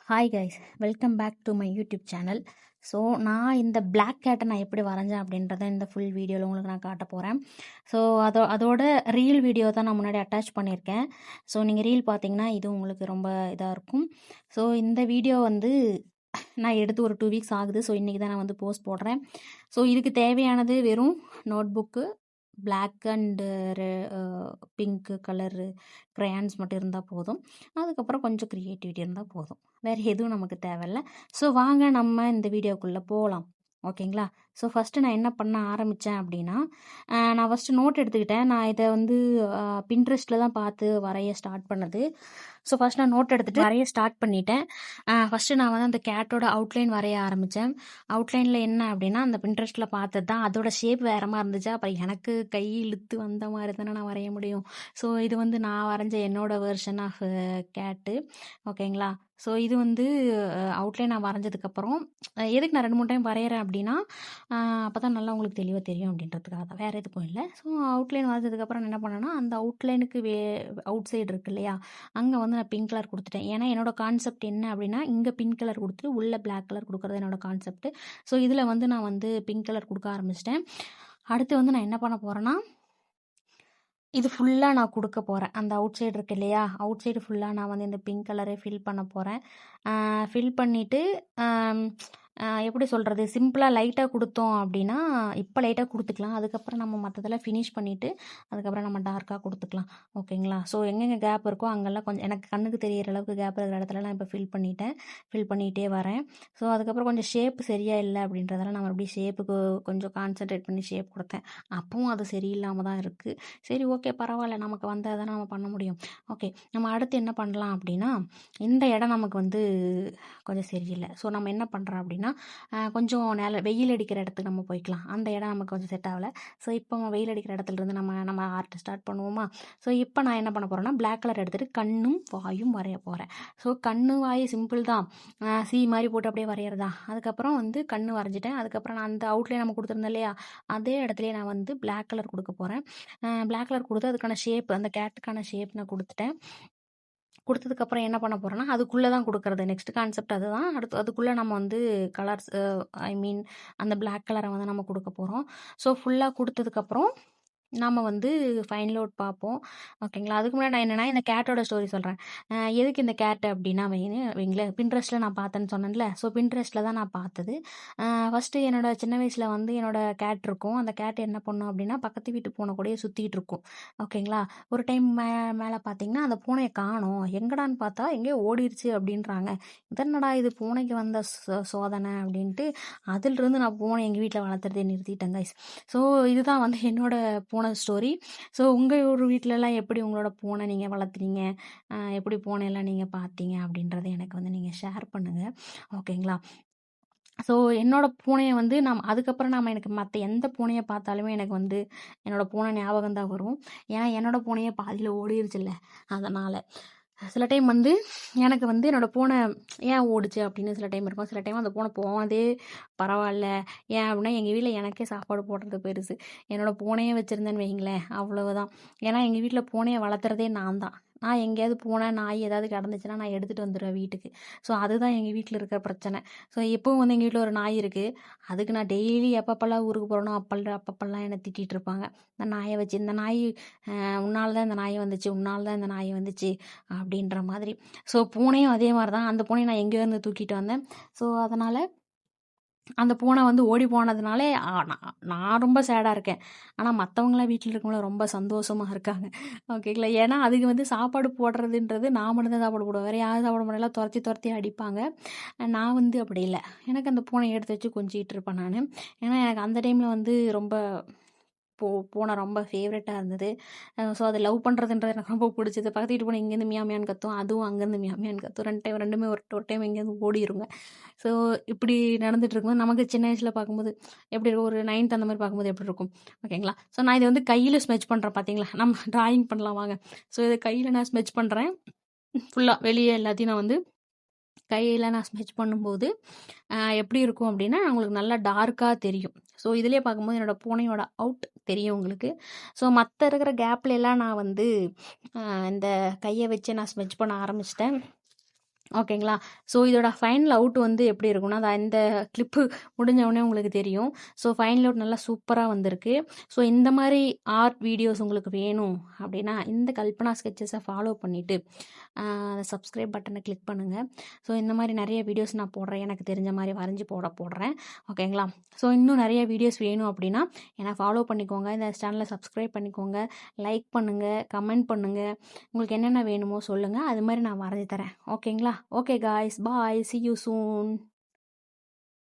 Hi guys, welcome back to my YouTube channel. So நான் இந்த black கேட்டை நான் எப்படி வரைஞ்சேன் அப்படின்றத இந்த ஃபுல் வீடியோவில் உங்களுக்கு நான் காட்ட போகிறேன். ஸோ அதோட ரீல் வீடியோ தான் நான் முன்னாடி அட்டாச் பண்ணியிருக்கேன். ஸோ நீங்கள் ரீல் பார்த்தீங்கன்னா இது உங்களுக்கு ரொம்ப இதாக இருக்கும். ஸோ இந்த வீடியோ வந்து நான் எடுத்து ஒரு 2 வீக்ஸ் ஆகுது. ஸோ இன்றைக்கி தான் நான் வந்து போஸ்ட் போடுறேன். ஸோ இதுக்கு தேவையானது வெறும் notebook, black and pink colour crayons மட்டும் இருந்தால் போதும். அதுக்கப்புறம் கொஞ்சம் க்ரியேட்டிவிட்டி இருந்தால் போதும். வேறு எதுவும் நமக்கு தேவையில்ல. ஸோ வாங்க நம்ம இந்த வீடியோக்குள்ளே போகலாம். ஓகேங்களா? ஸோ ஃபஸ்ட்டு நான் என்ன பண்ண ஆரம்பித்தேன் அப்படின்னா, நான் ஃபஸ்ட்டு நோட் எடுத்துக்கிட்டேன். நான் இதை வந்து பின்ட்ரெஸ்ட்டில் தான் பார்த்து வரைய ஸ்டார்ட் பண்ணது. ஸோ ஃபஸ்ட் நான் நோட் எடுத்துகிட்டு வரைய ஸ்டார்ட் பண்ணிட்டேன். ஃபஸ்ட்டு நான் வந்து அந்த கேட்டோட அவுட்லைன் வரைய ஆரம்பித்தேன். அவுட்லைனில் என்ன அப்படின்னா, அந்த பின்ட்ரெஸ்ட்டில் பார்த்தது தான். அதோட ஷேப் வேறு மாதிரி இருந்துச்சு. அப்புறம் எனக்கு கை இழுத்து வந்த மாதிரி தானே நான் வரைய முடியும். ஸோ இது வந்து நான் வரைஞ்ச என்னோட வெர்ஷன் ஆஃப் கேட்டு. ஓகேங்களா? ஸோ இது வந்து அவுட்லைன் நான் வரைஞ்சதுக்கப்புறம் எதுக்கு நான் 2-3 டைம் வரைகிறேன் அப்படின்னா, அப்போ தான் நல்லா உங்களுக்கு தெளிவாக தெரியும் அப்படின்றதுக்காக தான், வேறு எதுக்கும் இல்லை. ஸோ அவுட்லைன் வரைஞ்சதுக்கப்புறம் என்ன பண்ணேன்னா, அந்த அவுட்லைனுக்கு அவுட் சைடு இருக்கு இல்லையா, அங்கே வந்து நான் பிங்க் கலர் கொடுத்துட்டேன். ஏன்னா என்னோட கான்செப்ட் என்ன அப்படின்னா, இங்கே பிங்க் கலர் கொடுத்துட்டு உள்ளே பிளாக் கலர் கொடுக்குறது என்னோட கான்செப்ட். ஸோ இதில் வந்து நான் வந்து பிங்க் கலர் கொடுக்க ஆரம்பிச்சிட்டேன். அடுத்து வந்து நான் என்ன பண்ண போகிறேன்னா, இது ஃபுல்லாக நான் கொடுக்க போகிறேன். அந்த அவுட் சைடு இருக்கு இல்லையா, அவுட் சைடு ஃபுல்லாக நான் வந்து இந்த பிங்க் கலரை ஃபில் பண்ண போகிறேன். ஃபில் பண்ணிவிட்டு எப்படி சொல்கிறது, சிம்பிளாக லைட்டாக கொடுத்தோம் அப்படின்னா, இப்போ லைட்டாக கொடுத்துக்கலாம். அதுக்கப்புறம் நம்ம மற்றதெல்லாம் ஃபினிஷ் பண்ணிவிட்டு அதுக்கப்புறம் நம்ம டார்க்காக கொடுத்துக்கலாம். ஓகேங்களா? ஸோ எங்கெங்கே கேப் இருக்கோ அங்கெல்லாம் கொஞ்சம் எனக்கு கண்ணுக்கு தெரியிற அளவுக்கு கேப் இருக்கிற இடத்துலலாம் இப்போ ஃபில் பண்ணிட்டேன். ஃபில் பண்ணிகிட்டே வரேன். ஸோ அதுக்கப்புறம் கொஞ்சம் ஷேப் சரியாக இல்லை அப்படின்றதால நான் மறுபடியும் ஷேப்புக்கு கொஞ்சம் கான்சன்ட்ரேட் பண்ணி ஷேப் கொடுத்தேன். அப்பவும் அது சரியில்லாமல் தான் இருக்குது. சரி, ஓகே, பரவாயில்ல, நமக்கு வந்தால் தானே நம்ம பண்ண முடியும். ஓகே, நம்ம அடுத்து என்ன பண்ணலாம் அப்படின்னா, இந்த இடம் நமக்கு வந்து கொஞ்சம் சரியில்லை. ஸோ நம்ம என்ன பண்ணுறோம் அப்படின்னா, கொஞ்சம் வெயில் அடிக்கிற இடத்துக்கு நம்ம போய்க்கலாம். அந்த இடம் நமக்கு கொஞ்சம் செட் ஆகலை. ஸோ இப்போ வெயில் அடிக்கிற இடத்துலேருந்து நம்ம ஆர்ட் ஸ்டார்ட் பண்ணுவோமா? ஸோ இப்போ நான் என்ன பண்ண போகிறேன்னா, பிளாக் கலர் எடுத்துகிட்டு கண்ணும் வாயும் வரைய போகிறேன். ஸோ கண்ணு வாய் சிம்பிள் தான், சி மாதிரி போட்டு அப்படியே வரைகிறதா. அதுக்கப்புறம் வந்து கண்ணு வரைஞ்சிட்டேன். அதுக்கப்புறம் நான் அந்த அவுட்லேயே நம்ம கொடுத்துருந்தேன் இல்லையா, அதே இடத்துலையே நான் வந்து பிளாக் கலர் கொடுக்க போகிறேன். பிளாக் கலர் கொடுத்து அதுக்கான ஷேப், அந்த கேட்டுக்கான ஷேப் நான் கொடுத்துட்டேன். கொடுத்ததுக்கப்புறம் என்ன பண்ண போகிறேன்னா, அதுக்குள்ளே தான் கொடுக்குறது. நெக்ஸ்ட் கான்செப்ட் அதுதான். அடுத்து அதுக்குள்ளே நம்ம வந்து கலர்ஸ், ஐ மீன் அந்த பிளாக் கலரை வந்து நம்ம கொடுக்க போகிறோம். ஸோ ஃபுல்லாக கொடுத்ததுக்கப்புறம் நம்ம வந்து ஃபைனல் அவுட் பார்ப்போம். ஓகேங்களா? அதுக்கு முன்னாடி நான் என்னென்னா, இந்த கேட்டோட ஸ்டோரி சொல்கிறேன். எதுக்கு இந்த கேட்டு அப்படின்னா வைங்களேன், பின்ட்ரெஸ்ட்டில் நான் பார்த்தேன்னு சொன்னேன்ல. ஸோ பின்ட்ரெஸ்ட்டில் தான் நான் பார்த்தது. ஃபஸ்ட்டு என்னோட சின்ன வயசில் வந்து என்னோட கேட் இருக்கும். அந்த கேட் என்ன பண்ணும் அப்படின்னா, பக்கத்து வீட்டு பூனை கூடயே சுற்றிட்டு இருக்கும். ஓகேங்களா? ஒரு டைம் மேலே பார்த்தீங்கன்னா, அந்த பூனையை காணோம். எங்கடான்னு பார்த்தா எங்கேயோ ஓடிருச்சு அப்படின்றாங்க. இதென்னடா இது பூனைக்கு வந்த சோதனை அப்படின்ட்டு, அதிலிருந்து நான் பூனை எங்கள் வீட்டில் வளர்த்துறதே நிறுத்திட்டேன் கைஸ். ஸோ இதுதான் வந்து என்னோட பூனை ஸ்டோரி. ஸோ உங்கள் ஒரு வீட்டிலலாம் எப்படி உங்களோட பூனை நீங்கள் வளர்த்துறீங்க, எப்படி பூனையெல்லாம் நீங்கள் பார்த்தீங்க அப்படின்றத எனக்கு வந்து நீங்கள் ஷேர் பண்ணுங்கள். ஓகேங்களா? ஸோ என்னோட பூனையை வந்து அதுக்கப்புறம் எனக்கு மற்ற எந்த பூனையை பார்த்தாலுமே எனக்கு வந்து என்னோட பூனை ஞாபகம் தான் வரும். ஏன்னா என்னோட பூனையை பாதியில் ஓடிருச்சுல்ல, அதனால். சில டைம் வந்து எனக்கு வந்து என்னோடய பூனை ஏன் ஓடுச்சு அப்படின்னு சில டைம் இருக்கும். சில டைம் அந்த பூனை போனதே பரவாயில்ல. ஏன் அப்படின்னா, எங்கள் வீட்டில் எனக்கே சாப்பாடு போடுறது பெருசு. என்னோடய பூனையே வச்சுருந்தேன்னு வைங்களேன், அவ்வளவுதான். ஏன்னா எங்கள் வீட்டில் பூனையை வளர்த்துறதே நான் தான். நான் எங்கேயாவது பூனை நாய் ஏதாவது கிடந்துச்சுன்னா நான் எடுத்துகிட்டு வந்துடுவேன் வீட்டுக்கு. ஸோ அதுதான் எங்கள் வீட்டில் இருக்கிற பிரச்சனை. ஸோ எப்பவும் வந்து எங்கள் வீட்டில் ஒரு நாய் இருக்குது. அதுக்கு நான் டெய்லி எப்பப்பெல்லாம் ஊருக்கு போகிறனோ அப்பப்பெல்லாம் என்னை திட்டிகிட்டு இருப்பாங்க. இந்த நாயை வச்சு, இந்த நாய் உன்னால் தான் இந்த நாய் வந்துச்சு, உன்னால் தான் இந்த நாய் வந்துச்சு அப்படின்ற மாதிரி. ஸோ பூனையும் அதே மாதிரி தான். அந்த பூனையை நான் எங்கேயோ இருந்து தூக்கிட்டு வந்தேன். ஸோ அதனால் அந்த பூனை வந்து ஓடி போனதுனாலே நான் ரொம்ப சேடாக இருக்கேன். ஆனால் மற்றவங்களாம் வீட்டில் இருக்கவங்கள ரொம்ப சந்தோஷமாக இருக்காங்க. ஓகேங்களா? ஏன்னா அதுக்கு வந்து சாப்பாடு போடுறதுன்றது நான் மட்டும்தான் சாப்பாடு போடுவேன். வேறு யாரும் சாப்பாடு போடலாம், துரத்தி துரத்தி அடிப்பாங்க. நான் வந்து அப்படி இல்லை. எனக்கு அந்த பூனையை எடுத்து வச்சு கொஞ்சிகிட்டு இருப்பேன் நான். ஏன்னா எனக்கு அந்த டைமில் வந்து ரொம்ப பூனை ரொம்ப ஃபேவரட்டாக இருந்தது. ஸோ அதை லவ் பண்ணுறதுன்றது எனக்கு ரொம்ப பிடிச்சது. பக்கத்து வீட்டு பூனை இங்கேருந்து மியாமியான்னு கத்தும், அதுவும் அங்கேருந்து மியாமியான்னு கத்தும். ரெண்டுமே ஒரு டைம் எங்கேருந்து ஓடிடுங்க. ஸோ இப்படி நடந்துட்டு இருக்கும்போது நமக்கு சின்ன வயசில் பார்க்கும்போது எப்படி இருக்கும், ஒரு 9th அந்த மாதிரி பார்க்கும்போது எப்படி இருக்கும். ஓகேங்களா? ஸோ நான் இதை வந்து கையில் ஸ்மெச் பண்ணுறேன். பார்த்தீங்களா, நம்ம ட்ராயிங் பண்ணலாம் வாங்க. ஸோ இதை கையில் நான் ஸ்மெச் பண்ணுறேன். ஃபுல்லாக வெளியே எல்லாத்தையும் நான் வந்து கையில் நான் ஸ்மெச் பண்ணும்போது எப்படி இருக்கும் அப்படின்னா, உங்களுக்கு நல்லா டார்க்காக தெரியும். ஸோ இதிலே பார்க்கும்போது என்னோடய பூனையோட அவுட் தெரியும் உங்களுக்கு. ஸோ மற்ற இருக்கிற கேப்ல எல்லாம் நான் வந்து இந்த கையை வச்சு நான் ஸ்மெச் பண்ண ஆரம்பிச்சிட்டேன். ஓகேங்களா? ஸோ இதோட ஃபைனல் அவுட் வந்து எப்படி இருக்கும்னா, இந்த கிளிப்பு முடிஞ்ச உடனே உங்களுக்கு தெரியும். ஸோ ஃபைனல் அவுட் நல்லா சூப்பரா வந்திருக்கு. ஸோ இந்த மாரி ஆர்ட் வீடியோஸ் உங்களுக்கு வேணும் அப்படின்னா, இந்த கல்பனா ஸ்கெட்சஸை ஃபாலோ பண்ணிட்டு, அந்த சப்ஸ்கிரைப் பட்டனை கிளிக் பண்ணுங்க. ஸோ இந்த மாரி நெறைய வீடியோஸ் நான் போடுறேன். எனக்கு தெரிஞ்ச மாரி வரைஞ்சு போடுறேன். ஓகேங்களா? ஸோ இன்னும் நெறைய வீடியோஸ் வேணும் அப்படின்னா, என்ன ஃபாலோ பண்ணிக்கோங்க. இந்த சேனலை சப்ஸ்கிரைப் பண்ணிக்கோங்க. லைக் பண்ணுங்க, கமெண்ட் பண்ணுங்க. உங்களுக்கு என்னென்ன வேணுமோ சொல்லுங்க. அது மாரி நான் வரைஞ்சு தரேன். ஓகேங்களா? Okay guys, bye. See you soon.